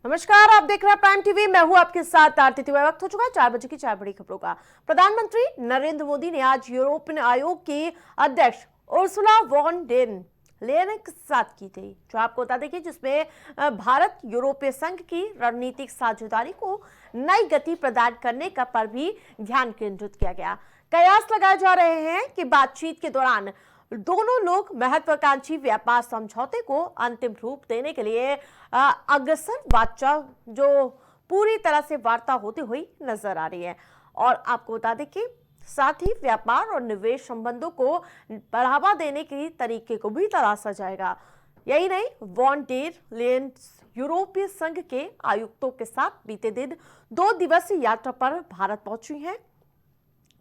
नमस्कार, आप देख रहे हैं प्राइम टीवी। मैं हूं आपके साथ आरती तिवारी। वक्त हो चुका है 4 बजे की 4 बड़ी खबरों का। प्रधानमंत्री नरेंद्र मोदी ने आज यूरोपियन आयोग की अध्यक्ष उर्सुला वॉन डेर लेयन के साथ की थी, जो आपको बता दें कि जिसमें भारत यूरोपीय संघ की रणनीतिक साझेदारी को नई गति प्रदान करने का पर भी ध्यान केंद्रित किया गया। कयास लगाए जा रहे हैं कि बातचीत के दौरान दोनों लोग महत्वाकांक्षी व्यापार समझौते को अंतिम रूप देने के लिए अग्रसर वार्ता जो पूरी तरह से वार्ता होती हुई नजर आ रही है। और आपको बता दें कि साथ ही व्यापार और निवेश संबंधों को बढ़ावा देने के तरीके को भी तलाशा जाएगा। यही नहीं, वॉन डेर लेयन यूरोपीय संघ के आयुक्तों के साथ बीते दिन 2 दिवसीय यात्रा पर भारत पहुंची हैं।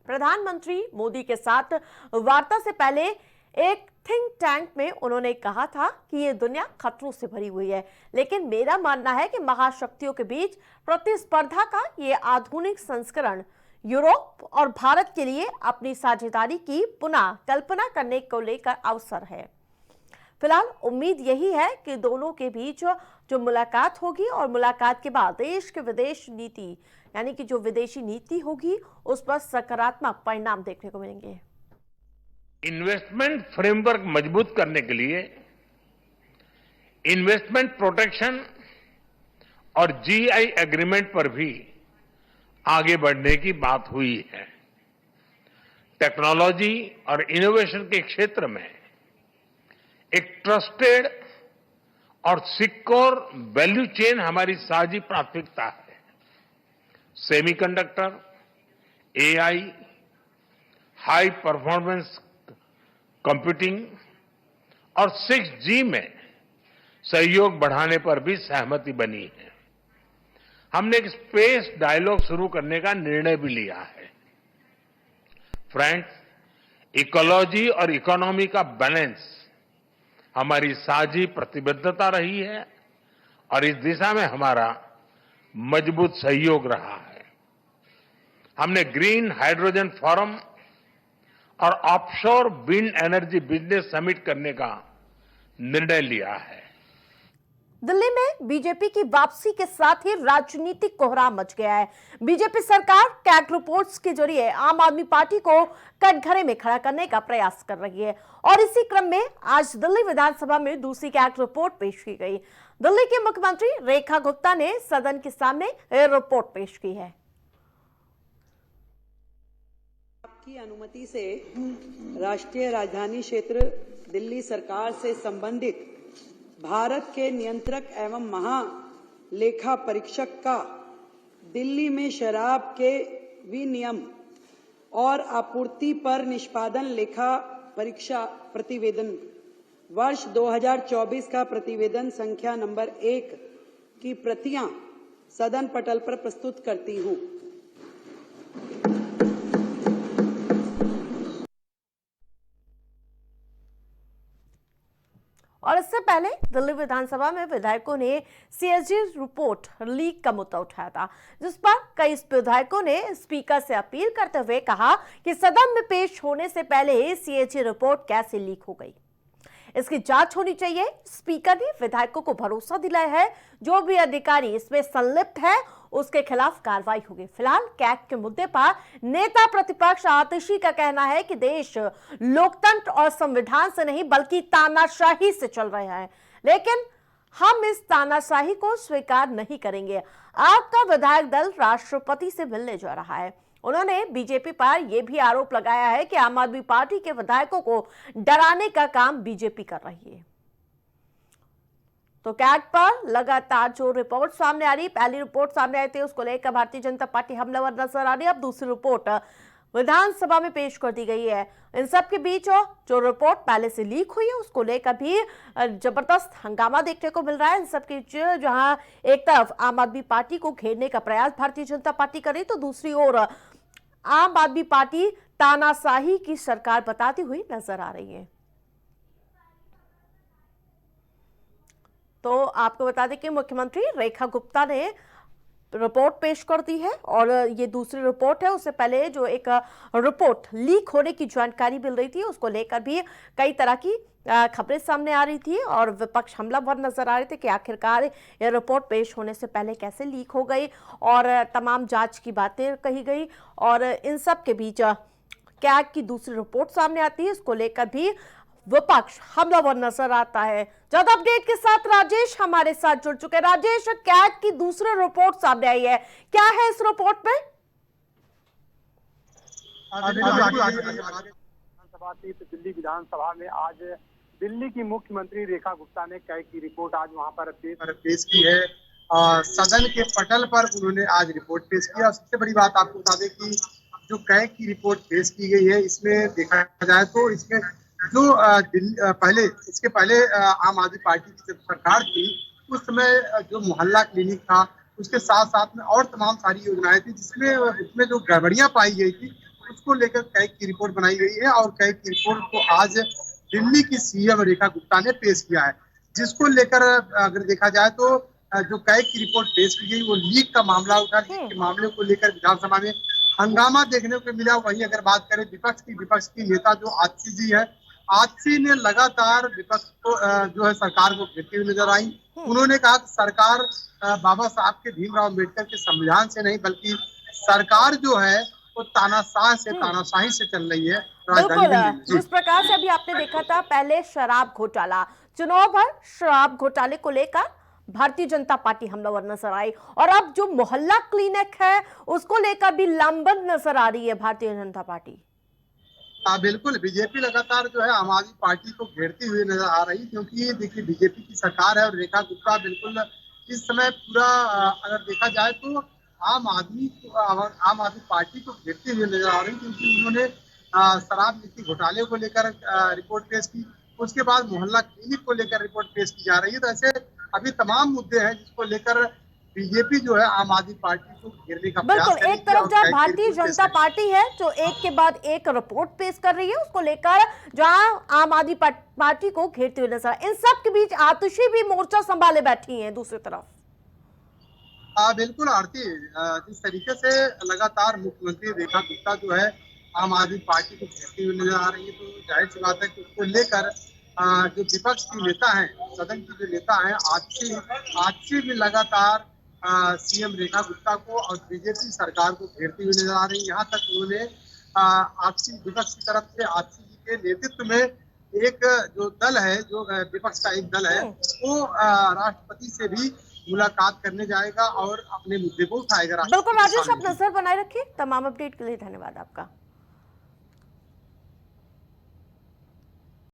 प्रधानमंत्री मोदी के साथ वार्ता से पहले एक थिंक टैंक में उन्होंने कहा था कि ये दुनिया खतरों से भरी हुई है, लेकिन मेरा मानना है कि महाशक्तियों के बीच प्रतिस्पर्धा का ये आधुनिक संस्करण यूरोप और भारत के लिए अपनी साझेदारी की पुनः कल्पना करने को लेकर अवसर है। फिलहाल उम्मीद यही है कि दोनों के बीच जो मुलाकात होगी और मुलाकात के बाद देश के विदेश नीति यानी कि जो विदेशी नीति होगी उस पर सकारात्मक परिणाम देखने को मिलेंगे। इन्वेस्टमेंट फ्रेमवर्क मजबूत करने के लिए इन्वेस्टमेंट प्रोटेक्शन और जीआई एग्रीमेंट पर भी आगे बढ़ने की बात हुई है। टेक्नोलॉजी और इनोवेशन के क्षेत्र में एक ट्रस्टेड और सिक्योर वैल्यू चेन हमारी साझी प्राथमिकता है। Semiconductor, AI, high performance computing और 6G में सहयोग बढ़ाने पर भी सहमति बनी है। हमने एक स्पेस डायलॉग शुरू करने का निर्णय भी लिया है। फ्रेंड्स, इकोलॉजी और इकोनॉमी का बैलेंस हमारी साझी प्रतिबद्धता रही है और इस दिशा में हमारा मजबूत सहयोग रहा है। हमने ग्रीन हाइड्रोजन फोरम और offshore wind energy business summit करने का निर्णय लिया है। दिल्ली में बीजेपी की वापसी के साथ ही राजनीतिक कोहराम मच गया है। बीजेपी सरकार कैग रिपोर्ट्स के जरिए आम आदमी पार्टी को कटघरे में खड़ा करने का प्रयास कर रही है और इसी क्रम में आज दिल्ली विधानसभा में दूसरी कैग रिपोर्ट पेश की गई। दिल्ली के मुख्यमंत्री रेखा गुप्ता ने सदन के सामने रिपोर्ट पेश की है। आपकी अनुमति से राष्ट्रीय राजधानी क्षेत्र दिल्ली सरकार से संबंधित भारत के नियंत्रक एवं महालेखा परीक्षक का दिल्ली में शराब के विनियम और आपूर्ति पर निष्पादन लेखा परीक्षा प्रतिवेदन वर्ष 2024 का प्रतिवेदन संख्या नंबर 1 की प्रतियां सदन पटल पर प्रस्तुत करती हूं। और इससे पहले दिल्ली विधानसभा में विधायकों ने सीएजी रिपोर्ट लीक का मुद्दा उठाया था, जिस पर कई विधायकों ने स्पीकर से अपील करते हुए कहा कि सदन में पेश होने से पहले ही सीएजी रिपोर्ट कैसे लीक हो गई, इसकी जांच होनी चाहिए। स्पीकर ने विधायकों को भरोसा दिलाया है जो भी अधिकारी इसमें संलिप्त है उसके खिलाफ कार्रवाई होगी। फिलहाल कैग के मुद्दे पर नेता प्रतिपक्ष आतिशी का कहना है कि देश लोकतंत्र और संविधान से नहीं बल्कि तानाशाही से चल रहा है, लेकिन हम इस तानाशाही को स्वीकार नहीं करेंगे। आपका विधायक दल राष्ट्रपति से मिलने जा रहा है। उन्होंने बीजेपी पर यह भी आरोप लगाया है कि आम आदमी पार्टी के विधायकों को डराने का काम बीजेपी कर रही है। तो कैग पर लगातार जो रिपोर्ट सामने आ रही, पहली रिपोर्ट सामने आई थी उसको लेकर भारतीय जनता पार्टी हमलावर नजर आ रही है। अब दूसरी रिपोर्ट विधानसभा में पेश कर दी गई है। इन सब के बीच जो रिपोर्ट पहले से लीक हुई है उसको लेकर भी जबरदस्त हंगामा देखने को मिल रहा है। इन सब के जहां एक तरफ आम आदमी पार्टी को घेरने का प्रयास भारतीय जनता पार्टी कर रही, तो दूसरी ओर आम आदमी पार्टी तानाशाही की सरकार बताती हुई नजर आ रही है। तो आपको बता दें कि मुख्यमंत्री रेखा गुप्ता ने रिपोर्ट पेश कर दी है और ये दूसरी रिपोर्ट है। उससे पहले जो एक रिपोर्ट लीक होने की जानकारी मिल रही थी, उसको लेकर भी कई तरह की खबरें सामने आ रही थी और विपक्ष हमलावर नजर आ रहे थे कि आखिरकार ये रिपोर्ट पेश होने से पहले कैसे लीक हो गई और तमाम जांच की बातें कही गई। और इन सब के बीच कैग की दूसरी रिपोर्ट सामने आती है, इसको लेकर भी विपक्ष हमलावर नजर आता है। ज्यादा अपडेट के साथ राजेश हमारे साथ जुड़ चुके हैं। राजेश, कैग की दूसरी रिपोर्ट सामने आई है, क्या है इस रिपोर्ट में? दिल्ली विधानसभा में आज दिल्ली की मुख्यमंत्री रेखा गुप्ता ने कैग की रिपोर्ट आज वहां पर पेश की है। सदन के पटल पर उन्होंने आज रिपोर्ट पेश किया। सबसे बड़ी बात आपको बता दें कि जो कैग की रिपोर्ट पेश की गई है, इसमें देखा जाए तो इसमें जो इसके पहले आम आदमी पार्टी की जब सरकार थी, उस समय जो मोहल्ला क्लिनिक था, उसके साथ साथ में और तमाम सारी योजनाएं थी, जिसमें उसमें जो गड़बड़ियां पाई गई थी, उसको लेकर कैग की रिपोर्ट बनाई गई है। और कैग की रिपोर्ट को आज दिल्ली की सीएम रेखा गुप्ता ने पेश किया है, जिसको लेकर अगर देखा जाए तो जो कैग की रिपोर्ट पेश की गई वो लीक का मामला उठा। लीक के मामले को लेकर विधानसभा में हंगामा देखने को मिला। वहीं अगर बात करें विपक्ष की नेता जो आतिशी जी है, आतिशी ने लगातार विपक्ष को जो है सरकार को घेरती हुई नजर आई। उन्होंने कहा कि सरकार बाबा साहब के भीमराव अम्बेडकर के संविधान से नहीं, बल्कि सरकार जो है वो तानाशाही से चल रही है राजधानी दिल्ली। जिस प्रकार से अभी आपने देखा था, पहले शराब घोटाला, चुनाव भर शराब घोटाले को लेकर भारतीय जनता पार्टी हमलावर नजर आई और अब जो मोहल्ला क्लिनिक है उसको लेकर भी लामबंद नजर आ रही है भारतीय जनता पार्टी। बिल्कुल, बीजेपी लगातार जो है आम आदमी पार्टी को घेरती हुई नजर आ रही, क्योंकि देखिए बीजेपी की सरकार है और रेखा गुप्ता बिल्कुल इस समय पूरा अगर देखा जाए तो आम आदमी पार्टी को घेरती हुई नजर आ रही, क्योंकि उन्होंने शराब नीति घोटाले को लेकर रिपोर्ट पेश की। उसके बाद मोहल्ला क्लिनिक को लेकर रिपोर्ट पेश की जा रही है। तो ऐसे अभी तमाम मुद्दे हैं जिसको लेकर बीजेपी जो है आम आदमी पार्टी को घेरने का प्रयास कर रही है। एक तरफ जहाँ भारतीय जनता पार्टी है जो एक के बाद एक रिपोर्ट पेश कर रही है, उसको लेकर जहां आम आदमी पार्टी को घेरते हुए नजर, इन सब के बीच आतिशी भी मोर्चा संभाले बैठी हैं दूसरी तरफ। बिल्कुल आरती, जिस तरीके से लगातार मुख्यमंत्री रेखा गुप्ता जो है आम आदमी पार्टी को घेरती हुई नजर आ रही है, तो जाहिर सी बात है कि उसको लेकर जो विपक्ष की नेता है, सदन की जो नेता है आतिशी भी लगातार सीएम रेखा गुप्ता को और बीजेपी सरकार को घेरती हुई नजर आ रही है। यहाँ तक उन्होंने विपक्ष की तरफ से आतिशी जी के नेतृत्व में एक जो दल है, जो विपक्ष का एक दल है, वो राष्ट्रपति से भी मुलाकात करने जाएगा और अपने मुद्दे को उठाएगा। बिल्कुल राजेश, आप नजर बनाए रखिए। तमाम अपडेट के लिए धन्यवाद आपका।